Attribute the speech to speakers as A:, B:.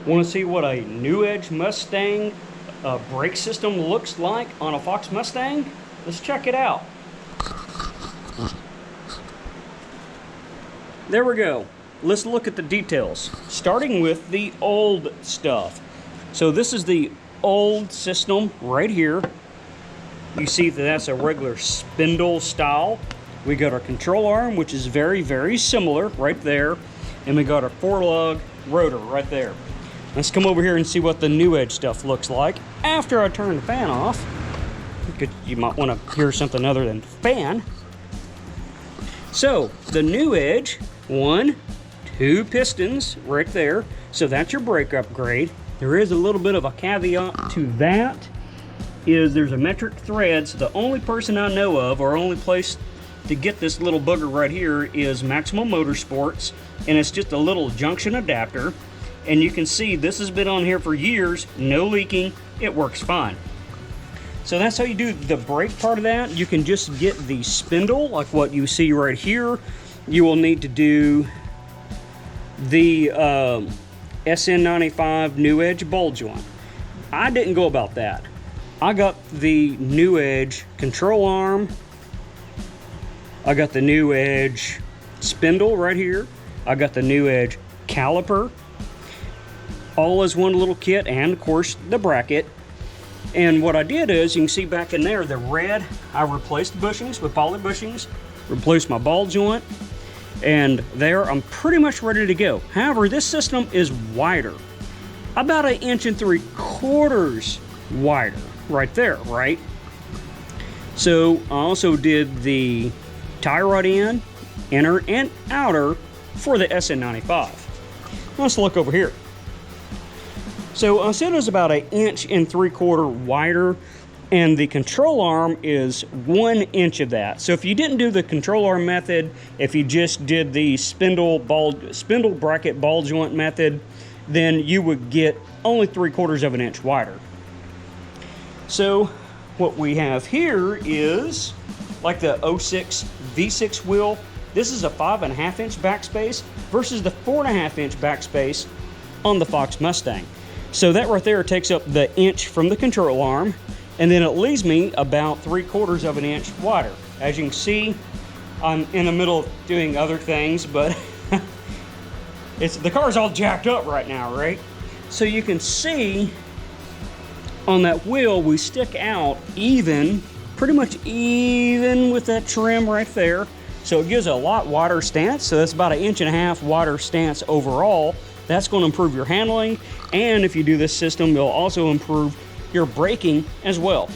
A: Want to see what a New Edge Mustang brake system looks like on a Fox Mustang? Let's check it out. There we go. Let's look at the details, starting with the old stuff. So this is the old system right here. You see that that's a regular spindle style. We got our control arm, which is very, very similar right there. And we got our 4-lug rotor right there. Let's come over here and see what the New Edge stuff looks like after I turn the fan off. You might want to hear something other than fan. So the New Edge, 1, 2 pistons right there. So that's your brake upgrade. There is a little bit of a caveat to that, is there's a metric thread. So the only person I know of, or only place to get this little booger right here, is Maximum Motorsports, and it's just a little junction adapter. And you can see this has been on here for years, no leaking, it works fine. So that's how you do the brake part of that. You can just get the spindle, like what you see right here. You will need to do the SN95 New Edge ball joint. I didn't go about that. I got the New Edge control arm. I got the New Edge spindle right here. I got the New Edge caliper. All as one little kit, and of course the bracket. And what I did is, you can see back in there, the red, I replaced the bushings with poly bushings, replaced my ball joint, and there I'm pretty much ready to go. However, this system is wider, about 1 3/4 inches wider right there, right? So I also did the tie rod in, inner and outer, for the SN95. Let's look over here. So I said it was about 1 3/4 inches wider, and the control arm is 1 inch of that. So if you didn't do the control arm method, if you just did the spindle bracket ball joint method, then you would get only 3/4 inch wider. So what we have here is like the 06 V6 wheel. This is a 5.5 inch backspace versus the 4.5 inch backspace on the Fox Mustang. So that right there takes up the inch from the control arm, and then it leaves me about 3/4 inch wider. As you can see, I'm in the middle of doing other things, but the car's all jacked up right now, right? So you can see on that wheel, we stick out even, pretty much even with that trim right there. So it gives a lot wider stance. So that's about 1.5 inches wider stance overall. That's going to improve your handling, and if you do this system, it'll also improve your braking as well.